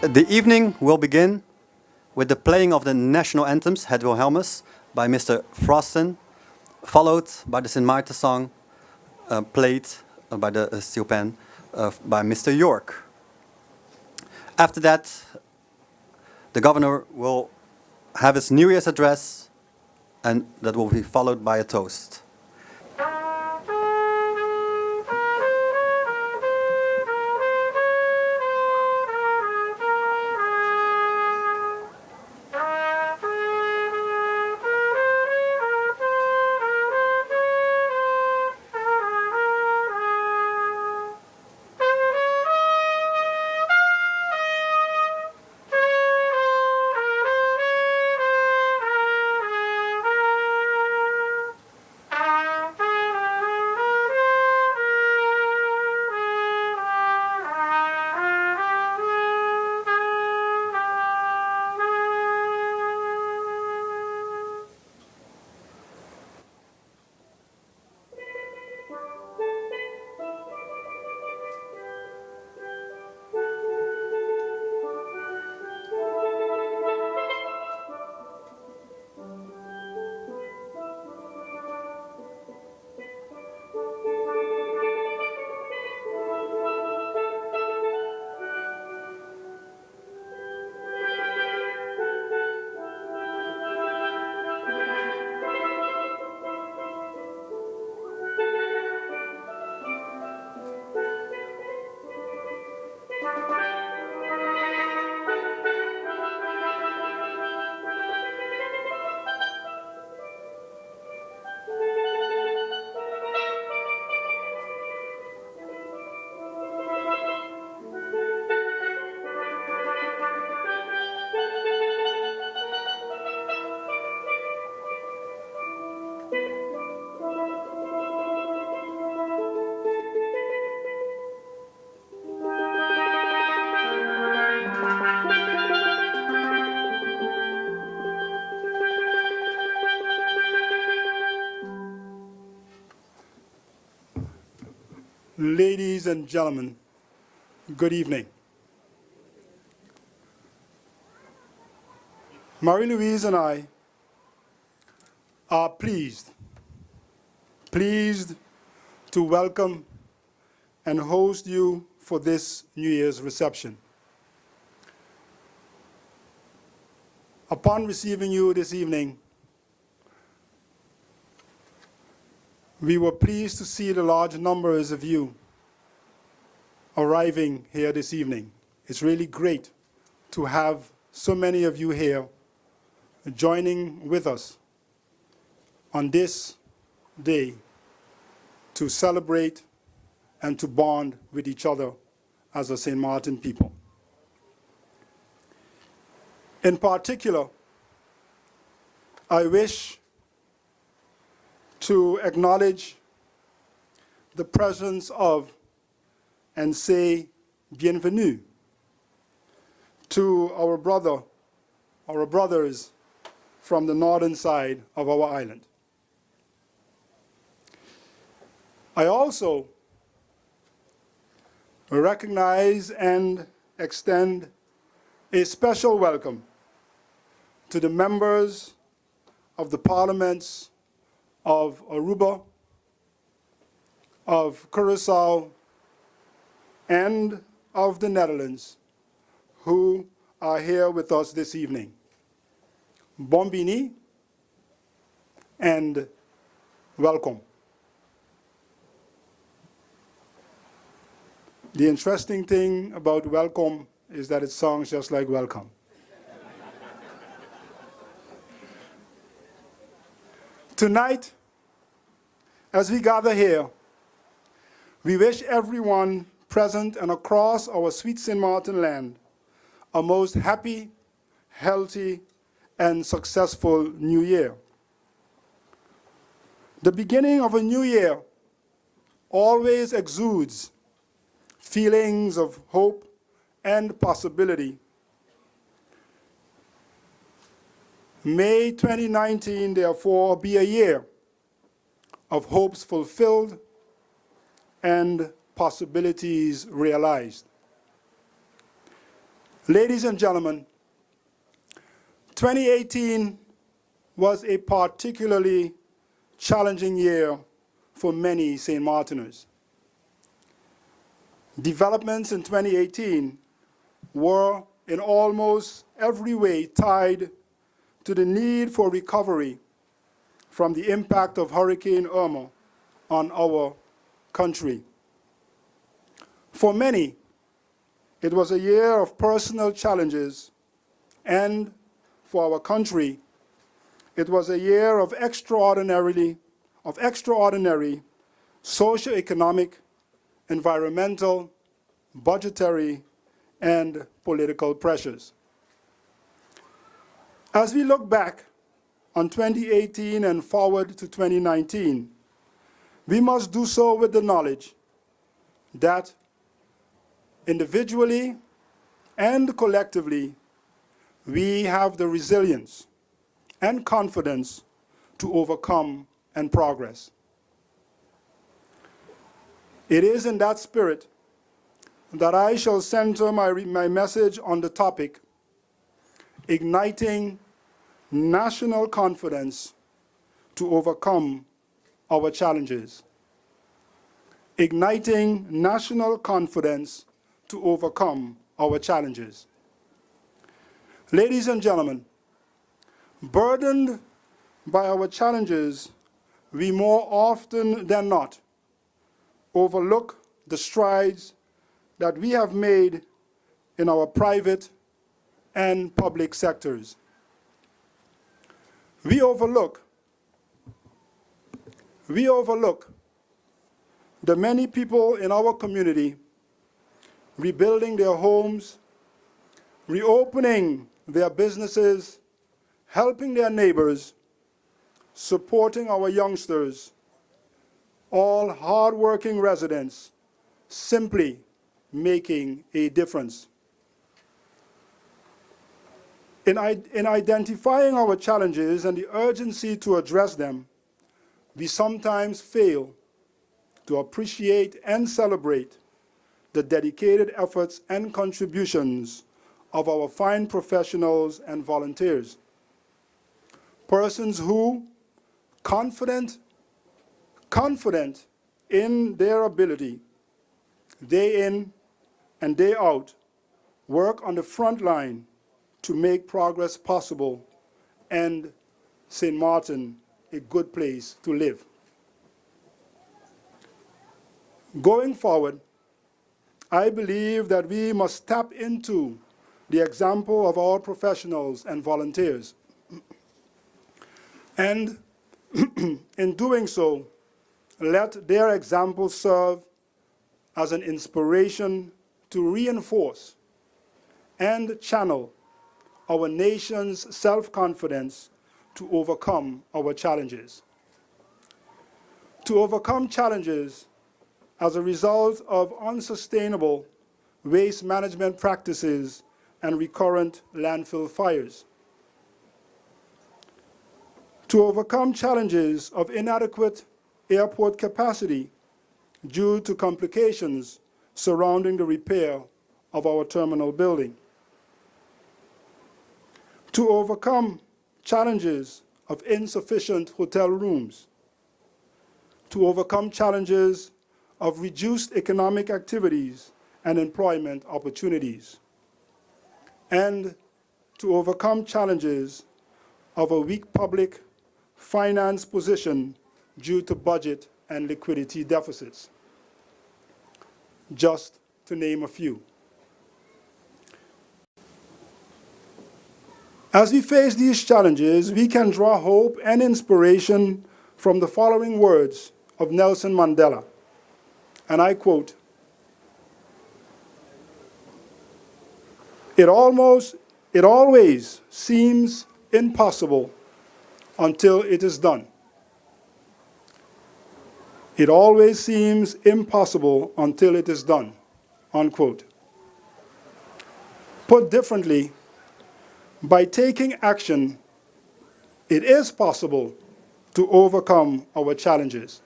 The evening will begin with the playing of the national anthems, Het Wilhelmus, by Mr. Frosten, followed by the St. Maarten song played by the steel pen by Mr. York. After that, the governor will have his New Year's address, and that will be followed by a toast. Ladies and gentlemen, good evening. Marie-Louise and I are pleased to welcome and host you for this New Year's reception. Upon receiving you this evening, we were pleased to see the large numbers of you arriving here this evening. It's really great to have so many of you here joining with us on this day to celebrate and to bond with each other as a St. Martin people. In particular, I wish to acknowledge the presence of and say bienvenue to our brothers from the northern side of our island. I also recognize and extend a special welcome to the members of the parliaments of Aruba, of Curaçao, and of the Netherlands, who are here with us this evening. Bombini and welcome. The interesting thing about welcome is that it sounds just like welcome. Tonight, as we gather here, we wish everyone present and across our sweet St. Martin land a most happy, healthy, and successful new year. The beginning of a new year always exudes feelings of hope and possibility. May 2019, therefore, be a year of hopes fulfilled and possibilities realized. Ladies and gentlemen, 2018 was a particularly challenging year for many St. Martiners. Developments in 2018 were in almost every way tied to the need for recovery from the impact of Hurricane Irma on our country. For many, it was a year of personal challenges, and for our country, it was a year of extraordinary socioeconomic, environmental, budgetary, and political pressures. As we look back on 2018 and forward to 2019, we must do so with the knowledge that individually and collectively, we have the resilience and confidence to overcome and progress. It is in that spirit that I shall center my message on the topic, igniting national confidence to overcome our challenges. Igniting national confidence to overcome our challenges. Ladies and gentlemen, burdened by our challenges, we more often than not overlook the strides that we have made in our private and public sectors. We overlook the many people in our community rebuilding their homes, reopening their businesses, helping their neighbors, supporting our youngsters, all hardworking residents, simply making a difference. In identifying our challenges and the urgency to address them, we sometimes fail to appreciate and celebrate the dedicated efforts and contributions of our fine professionals and volunteers. Persons who, confident in their ability, day in and day out, work on the front line to make progress possible and St. Martin a good place to live. Going forward, I believe that we must tap into the example of our professionals and volunteers. And in doing so, let their example serve as an inspiration to reinforce and channel our nation's self-confidence to overcome our challenges. To overcome challenges as a result of unsustainable waste management practices and recurrent landfill fires. To overcome challenges of inadequate airport capacity due to complications surrounding the repair of our terminal building. To overcome challenges of insufficient hotel rooms. To overcome challenges of reduced economic activities and employment opportunities. And to overcome challenges of a weak public finance position due to budget and liquidity deficits, just to name a few. As we face these challenges, we can draw hope and inspiration from the following words of Nelson Mandela, and I quote, It always seems impossible until it is done. It always seems impossible until it is done, unquote. Put differently, by taking action, it is possible to overcome our challenges.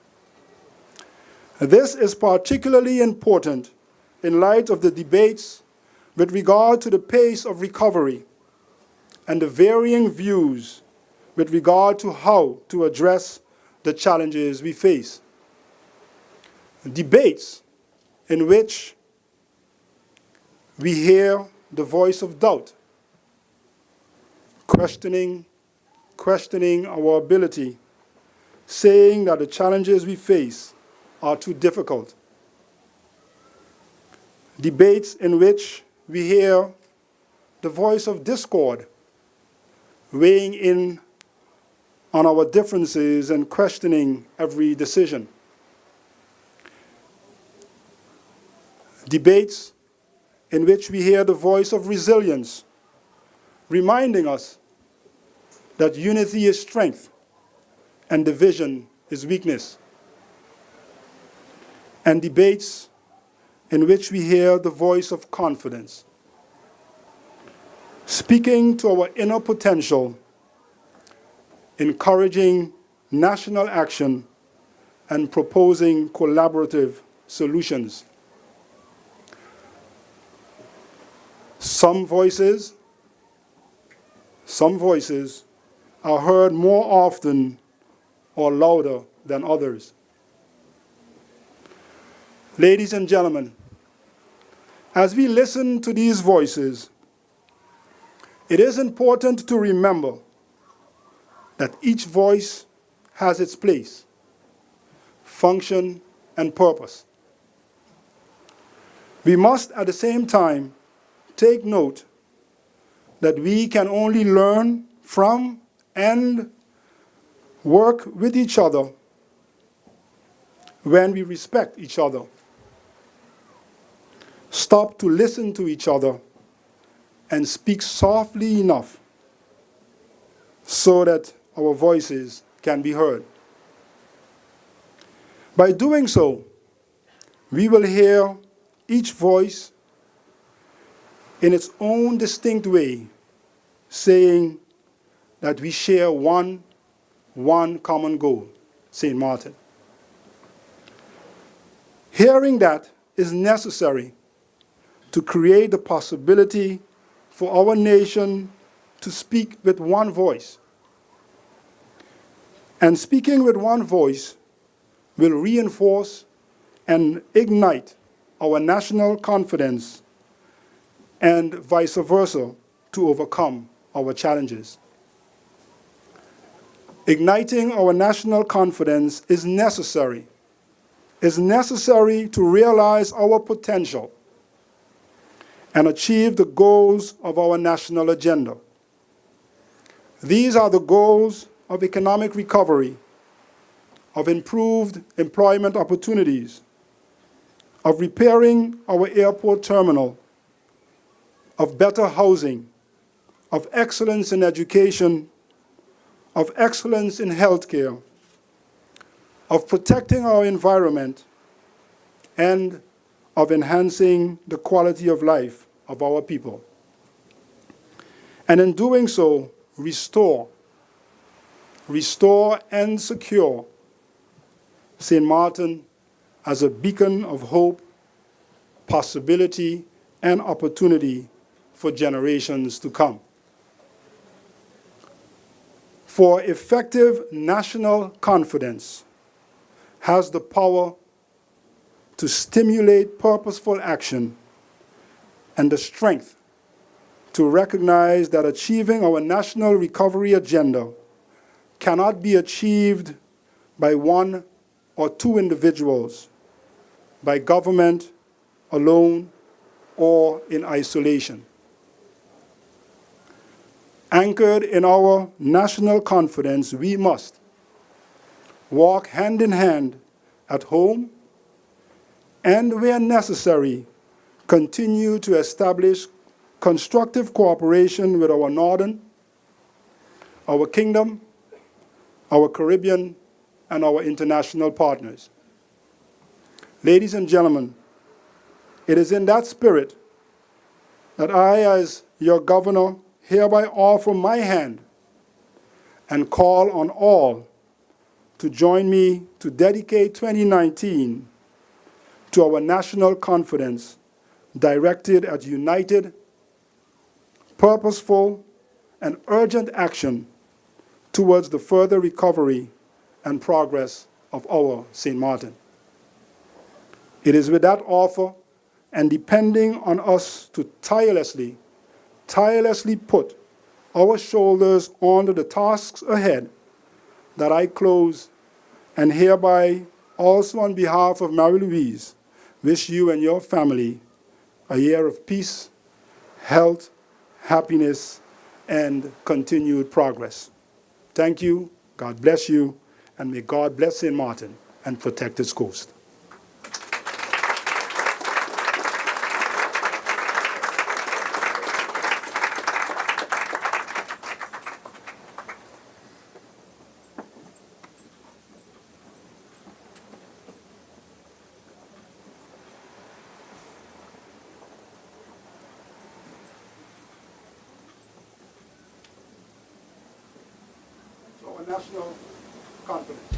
This is particularly important in light of the debates with regard to the pace of recovery and the varying views with regard to how to address the challenges we face. Debates in which we hear the voice of doubt, questioning our ability, saying that the challenges we face are too difficult. Debates in which we hear the voice of discord, weighing in on our differences and questioning every decision. Debates in which we hear the voice of resilience, reminding us that unity is strength and division is weakness. And debates in which we hear the voice of confidence, speaking to our inner potential, encouraging national action, and proposing collaborative solutions. Some voices are heard more often or louder than others. Ladies and gentlemen, as we listen to these voices, it is important to remember that each voice has its place, function, and purpose. We must, at the same time, take note that we can only learn from and work with each other when we respect each other, stop to listen to each other, and speak softly enough so that our voices can be heard. By doing so, we will hear each voice in its own distinct way, saying that we share one common goal, St. Martin. Hearing that is necessary to create the possibility for our nation to speak with one voice. And speaking with one voice will reinforce and ignite our national confidence and vice versa to overcome our challenges. Igniting our national confidence is necessary to realize our potential and achieve the goals of our national agenda. These are the goals of economic recovery, of improved employment opportunities, of repairing our airport terminal, of better housing, of excellence in education, of excellence in healthcare, of protecting our environment, and of enhancing the quality of life of our people. And in doing so, restore and secure St. Martin as a beacon of hope, possibility, and opportunity for generations to come. For effective national confidence has the power to stimulate purposeful action and the strength to recognize that achieving our national recovery agenda cannot be achieved by one or two individuals, by government alone, or in isolation. Anchored in our national confidence, we must walk hand in hand at home and, where necessary, continue to establish constructive cooperation with our northern, our kingdom, our Caribbean, and our international partners. Ladies and gentlemen, it is in that spirit that I, as your governor, hereby offer my hand and call on all to join me to dedicate 2019 to our national confidence directed at united, purposeful, and urgent action towards the further recovery and progress of our St. Martin. It is with that offer and depending on us to tirelessly put our shoulders onto the tasks ahead that I close and hereby also on behalf of Mary Louise wish you and your family a year of peace, health, happiness, and continued progress. Thank you, God bless you, and may God bless St. Martin and protect its coast. So, a national confidence.